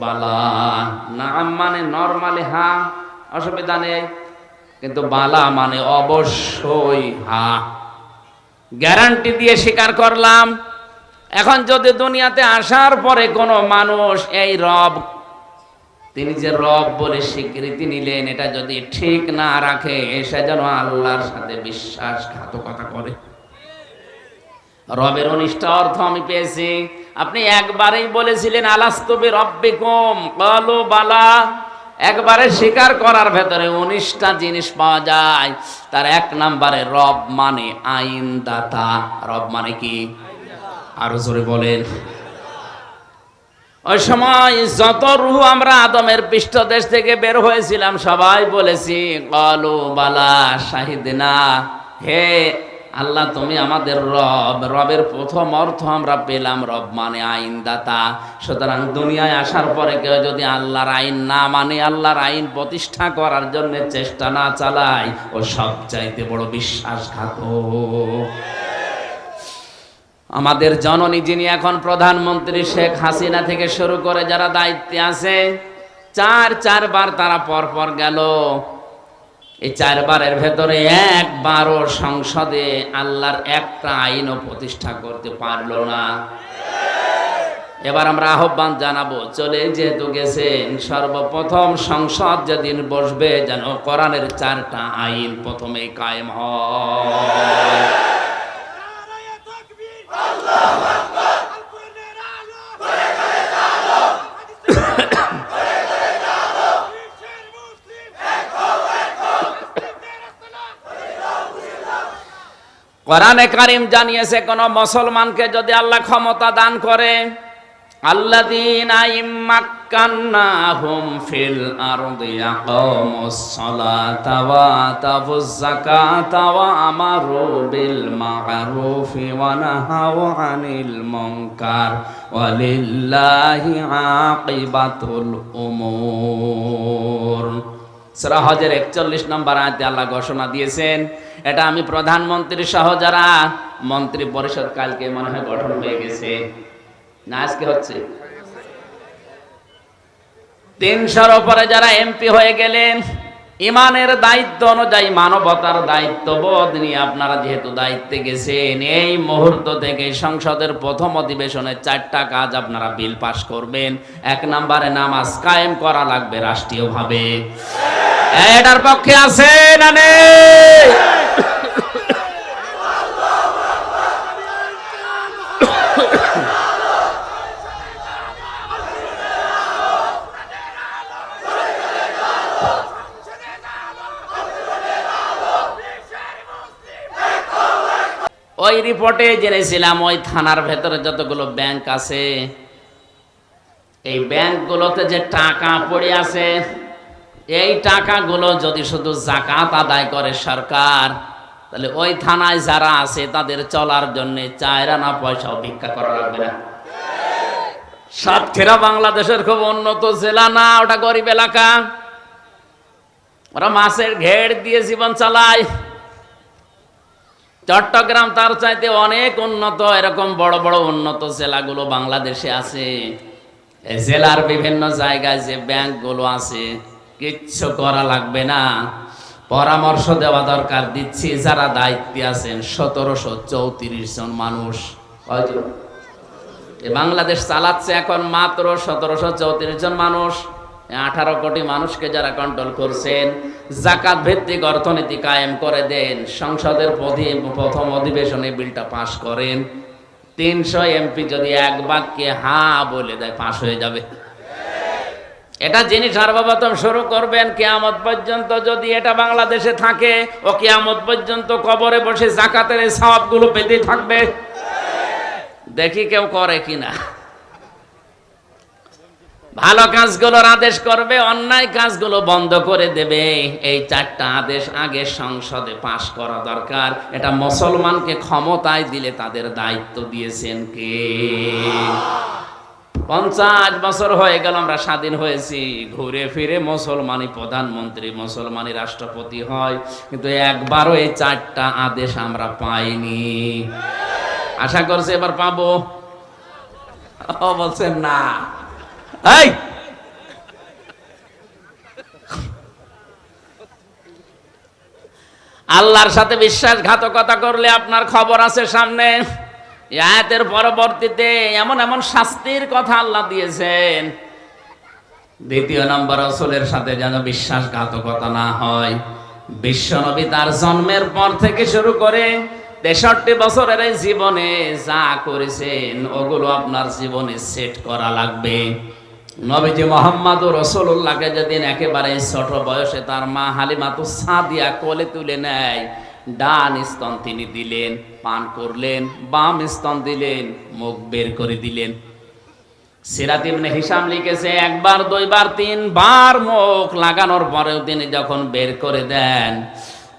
বালা নাম মানে নরমালি হা, অসুবিধা নেই, কিন্তু বালা মানে অবশ্যই হা, গ্যারান্টি দিয়ে স্বীকার করলাম। এখন যদি দুনিয়াতে আসার পরে কোনো মানুষ এই রব, তিনি যে রব বলে স্বীকৃতি নিলেন, এটা যদি ঠিক না রাখে, সে যেন আল্লাহর সাথে বিশ্বাসঘাতকতা করে। রবের অনিষ্ট অর্থ আমি পেয়েছি। আপনি একবারেই বলেছিলেন আলাস্তু বিরব্বিকুম ক্বালু বালা, একবারে স্বীকার করার ভেতরে 19টা জিনিস পাওয়া যায়। তার এক নম্বরে রব মানে আইনদাতা। রব মানে কি? আরো জোরে বলেন। ওই সময় যত রূহ আমরা আদমের পৃষ্ঠদেশ থেকে বের হয়েছিলাম, সবাই বলেছি ক্বালু বালা শাহিদনা, হে আল্লাহ তুমি আমাদের রব। রবের প্রথম অর্থ আমরা পেলাম, রব মানে আইনদাতা। সুতরাং দুনিয়ায় আসার পরে কেউ যদি আল্লাহর আইন না মানে, আল্লাহর আইন প্রতিষ্ঠা করার জন্য চেষ্টা না চালায়, ও সবচাইতে বড় বিশ্বাসঘাতক। আমাদের জননী, যিনি এখন প্রধানমন্ত্রী শেখ হাসিনা থেকে শুরু করে যারা দায়িত্বে আছে, চারবার তারা পরপর গেল। এই 4 বারের ভেতরে একবারও সংসদে আল্লাহর একটা আইনও প্রতিষ্ঠা করতে পারলো না। এবার আমরা আহ্বান জানাবো, চলে যেহেতু গেছেন, সর্বপ্রথম সংসদ যেদিন বসবে, যেন কোরআনের 4টা আইন প্রথমেই কায়েম হয়। কোরআনে কারীম জানিয়েছে, কোন মুসলমানকে যদি আল্লাহ ক্ষমতা দান করে, আল্লাযীনা ইম্মাক্কান্নাহুম ফিল আরদি ইয়াকামুস সালাতা ওয়া আতাউয যাকাতা ওয়া আমারু বিল মা'রুফি ওয়া নাহাউ আনিল মুনকার ওয়া লিল্লাহি আকিবাতুল উমুর। সূরা হজের 41 নম্বর আয়াতে আল্লাহ ঘোষণা দিয়েছেন, এটা আমি প্রধানমন্ত্রী সহ যারা মন্ত্রী পরিষদ কালকে মনে হয় গঠন হয়ে গেছে, না আজকে হচ্ছে, 300-র উপরে যারা এমপি হয়ে গেলেন, ইমানের দায়িত্ব অনুযায়ী, মানবতার দায়িত্ববোধ নিয়ে আপনারা যেহেতু দায়িত্বে গেছেন, এই মুহূর্ত থেকে সংসদের প্রথম অধিবেশনে 4টা কাজ আপনারা বিল পাস করবেন। 1 নম্বরে নামাজ কায়েম করা লাগবে রাষ্ট্রীয়ভাবে। এটার পক্ষে আছে না নেই? ওই রিপোর্টে জেনেছিলাম, ওই থানার ভেতরে যতগুলো ব্যাংক আছে, এই ব্যাংকগুলোতে যে টাকা পড়ে আছে, এই টাকাগুলো যদি শুধু যাকাত আদায় করে সরকার, তাহলে ওই থানায় যারা আছে তাদের চলার জন্য 4 আনা পয়সাও ভিক্ষা করা লাগবে না। সাতক্ষীরা বাংলাদেশের খুব উন্নত জেলা না, ওটা গরিব এলাকা, ওরা মাছের ঘের দিয়ে জীবন চালায়। চট্টগ্রাম তার চাইতে অনেক উন্নত, এরকম বড় বড় উন্নত জেলাগুলো বাংলাদেশে আছে। এই জেলার বিভিন্ন জায়গায় যে ব্যাংকগুলো আছে, কিচ্ছু করা লাগবে না, পরামর্শ দেওয়া দরকার। দিচ্ছি যারা দায়িত্বে আছেন, 1734 জন মানুষ বাংলাদেশ চালাচ্ছে এখন, মাত্র 1734 জন মানুষ। 18 কোটি মানুষকে যারা কন্ট্রোল করছেন, যাকাত ভিত্তিক অর্থনীতি কায়েম করে দেন, সংসদের প্রথম অধিবেশনে বিলটা পাশ করেন, 300 এমপি যদি এক বাক্যে হা বলে দেয়, পাশ হয়ে যাবে। এটা যিনি সর্বপ্রথম শুরু করবেন, কিয়ামত পর্যন্ত যদি এটা বাংলাদেশে থাকে, ও কিয়ামত পর্যন্ত কবরে বসে যাকাতের এই সওয়াবগুলো পেতে থাকবে। দেখি কেউ করে কিনা। ভালো কাজগুলোর আদেশ করবে, অন্যায় কাজগুলো বন্ধ করে দেবে। এই 4টা আদেশ আগে সংসদে পাশ করা দরকার। এটা মুসলমানকে ক্ষমতায় দিলে তাদের দায়িত্ব দিয়েছেন কে? 50 বছর হয়ে গেল আমরা স্বাধীন হয়েছি, ঘুরে ফিরে মুসলমানই প্রধানমন্ত্রী, মুসলমানই রাষ্ট্রপতি হয়, কিন্তু একবারও এই 4টা আদেশ আমরা পাইনি। আশা করছি এবার পাবো। বলছেন না, এই আল্লাহর সাথে বিশ্বাসঘাতকতা করলে আপনার খবর আছে সামনে। এই আয়াতের পরবর্তীতে এমন এমন শাস্তির কথা আল্লাহ দিয়েছেন। দ্বিতীয় নম্বর, রাসূলের সাথে যেন বিশ্বাসঘাতকতা না হয়। বিশ্বনবী তার জন্মের পর থেকে শুরু করে 63 বছরের এই জীবনে যা করেছেন ওগুলো আপনার জীবনে সেট করা লাগবে। নবীজি মুহাম্মদুর রাসূলুল্লাহকে যেদিন একেবারে ছোট বয়সে তার মা হালিমাতুস সাদিয়া কোলে তুলে নেয়, ডান স্তন তিনি দিলেন, পান করলেন, বাম স্তন দিলেন, মুখ বের করে দিলেন। সিরাত ইবনে হিশাম লিখেছে, একবার, দুইবার, তিনবার মুখ লাগানোর পরেও তিনি যখন বের করে দেন,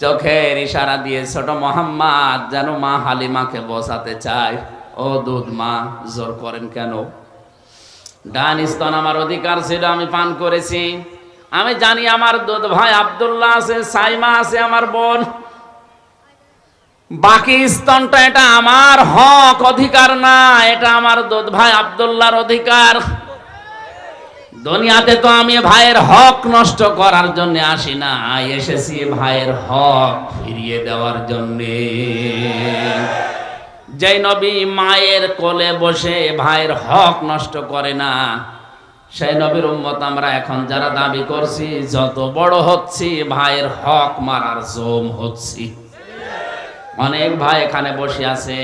চোখের ইশারা দিয়ে ছোট মুহাম্মদ যেন মা হালিমাকে বোঝাতে চায়, ও দুধ মা, জোর করেন কেন? ডান স্তন আমার অধিকার ছিল, আমি পান করেছি। আমি জানি আমার দুধ ভাই আব্দুল্লাহ আছে, সাইমা আছে, আমার বোন। বাকি স্তনটা এটা আমার হক, অধিকার না, এটা আমার দুধ ভাই আব্দুল্লাহর অধিকার। দুনিয়াতে তো আমি ভাইয়ের হক নষ্ট করার জন্য আসি না, এসেছি ভাইয়ের হক ফিরিয়ে দেওয়ার জন্য। যে নবী মায়ের কোলে বসে ভাইয়ের হক নষ্ট করে না, সেই নবীর উম্মত আমরা এখন যারা দাবি করছি, যত বড় হচ্ছি ভাইয়ের হক মারার জম হচ্ছি। অনেক ভাই এখানে বসে আছে,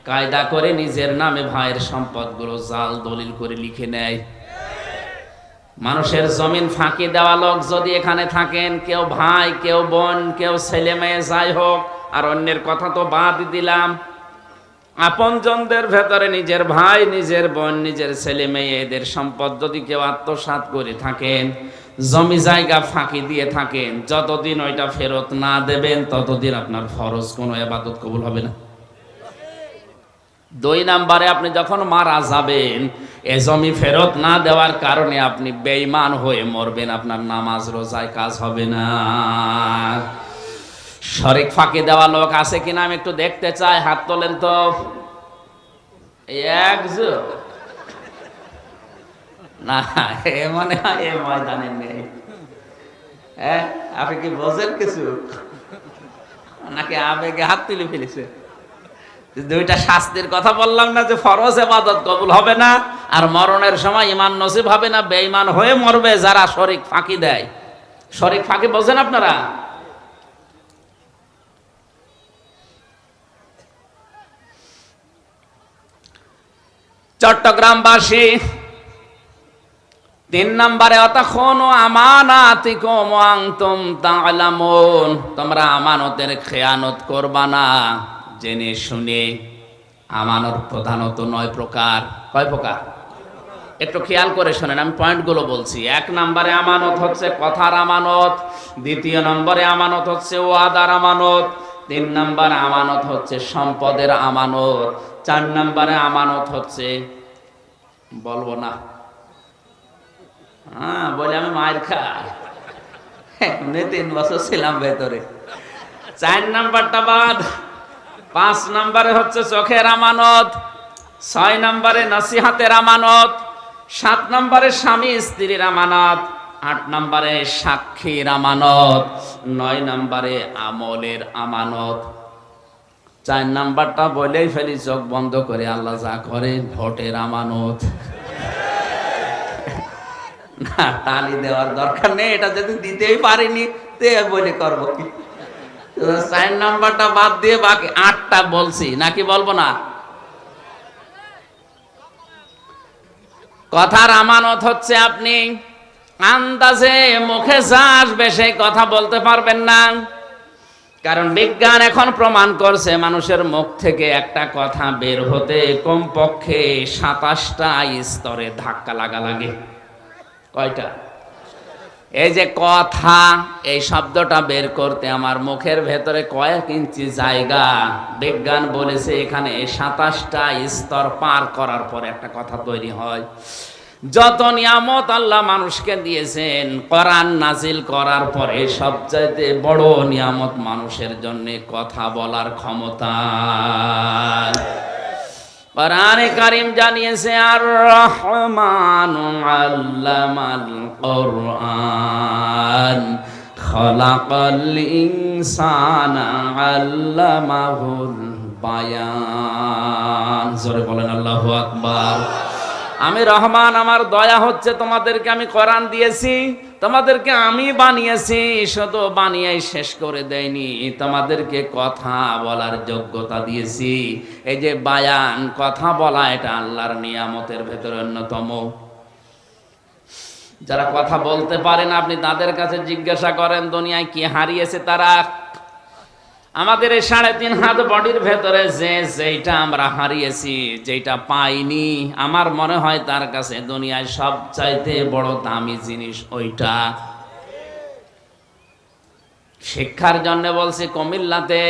কায়দা করে নিজের নামে ভাইয়ের সম্পদগুলো জাল দলিল করে লিখে নেয়। মানুষের জমিন ফাঁকি দেওয়া লোক যদি এখানে থাকেন, কেউ ভাই, কেউ বোন, কেউ ছেলে মেয়ে, যাই হোক, আর অন্যের কথা তো বাদ দিলাম, আপনজনদের ভেতরে নিজের ভাই, নিজের বোন, নিজের ছেলে মেয়ে, এদের সম্পদ যদি কেউ আত্মসাৎ করে থাকেন, জমি জায়গা ফাঁকি দিয়ে থাকেন, যতদিন ওইটা ফেরত না দেবেন ততদিন আপনার ফরজ কোনো ইবাদত কবুল হবে না। 2 নম্বরে, আপনি যখন মারা যাবেন, এ জমি ফেরত না দেওয়ার কারণে আপনি বেঈমান হয়ে মরবেন, আপনার নামাজ রোজায় কাজ হবে না। শরীক ফাঁকি দেওয়া লোক আছে কিনা আমি একটু দেখতে চাই, হাত তোলেন তো। একজন না, এ মনে হয় এ ময়দানে নেই। হ্যাঁ, আপনি কি বোঝেন কিছু, নাকি আবেগে হাত তুলে ফেলেছে? 2টা শাস্তির কথা বললাম না, যে ফরজ ইবাদত কবুল হবে না, আর মরণের সময় ঈমান নসিব হবে না, বেঈমান হয়ে মরবে যারা শরীক ফাঁকি দেয়। শরীক ফাঁকি বোঝেন আপনারা? চট্টগ্রামবাসী 3 নম্বরে, অতাখুনু আমানাতিকুম ওয়া আনতুম তা'লামুন, তোমরা আমানতের খেয়ানত করবা না জেনে শুনে। আমানত প্রধানত 9 প্রকার। কয় প্রকার? একটু খেয়াল করে শোনেন, আমি পয়েন্টগুলো বলছি। 1 নম্বরে আমানত হচ্ছে কথার আমানত, 2 নম্বরে আমানত হচ্ছে ওয়াদার আমানত, 3 নম্বরে আমানত হচ্ছে সম্পদের আমানত, 4 নম্বরে আমানত হচ্ছে, বলবো না, হ্যাঁ বলে আমি মায়ের খাই, এমনি 3 বছর ছিলাম ভেতরে। 4 নাম্বারটা বাদ। 5 নম্বরে হচ্ছে চোখের আমানত, 6 নম্বরে নসিহতের আমানত, 7 নম্বরে স্বামী স্ত্রীর আমানত, 8 নম্বরে সাক্ষীর আমানত, 9 নম্বরে আমলের আমানত। 4 নাম্বারটা বলেই ফেলি চোখ বন্ধ করে, আল্লাহ যা করে, ভোটের আমানত। না, তালি দেওয়ার দরকার নেই, এটা যদি দিতেই পারিনি তে বলে করবো কি। 4 নাম্বারটা বাদ দিয়ে বাকি 8টা বলছি, নাকি বলবো না? কথার আমানত হচ্ছে আপনি আন্দাজে মুখে যা আসবে সেই কথা বলতে পারবেন না, কারণ বিজ্ঞান এখন প্রমাণ করছে মানুষের মুখ থেকে একটা কথা বের হতে কমপক্ষে 27টা স্তরে ধাক্কা লাগা লাগে। কয়টা? এই যে কথা, এই শব্দটা বের করতে আমার মুখের ভেতরে কয়েক ইঞ্চি জায়গা, বিজ্ঞান বলেছে এখানে 27টা স্তর পার করার পরে একটা কথা তৈরি হয়। যত নিয়ামত আল্লাহ মানুষকে দিয়েছেন, কোরআন নাজিল করার পরে সবচাইতে বড় নিয়ামত মানুষের জন্য কথা বলার ক্ষমতা। কোরআনে কারীম জানিয়েছে, আর রহমানু আল্লামাল কোরআন খালাকাল ইনসানা আল্লামাহুল বায়ান। জোরে বলেন আল্লাহু আকবার। আমি রহমান, আমার দয়া হচ্ছে তোমাদেরকে আমি কোরআন দিয়েছি, তোমাদেরকে আমি বানিয়েছি, শুধু বানিয়েই শেষ করে দেয়নি, তোমাদেরকে কথা বলার যোগ্যতা দিয়েছি। এই যে বায়ান, কথা বলা, এটা আল্লাহর নিয়ামতের ভেতরে অন্যতম। যারা কথা বলতে পারে না, আপনি তাদের কাছে জিজ্ঞাসা করেন দুনিয়ায় কি হারিয়েছে তারা। আমাদের এই 3.5 হাত বডির ভেতরে যেইটা আমরা হারিয়েছি, যেটা পাইনি, আমার মনে হয় তার কাছে দুনিয়ায় সবচাইতে বড় দামি জিনিস ওইটা। শিক্ষার জন্য বলছি, কুমিল্লাতে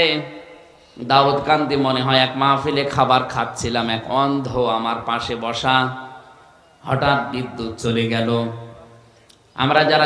দাউদকান্দি মনে হয় এক মাহফিলে খাবার খাচ্ছিলাম, এক অন্ধ আমার পাশে বসা, হঠাৎ বিদ্যুৎ চলে গেল। আমরা যারা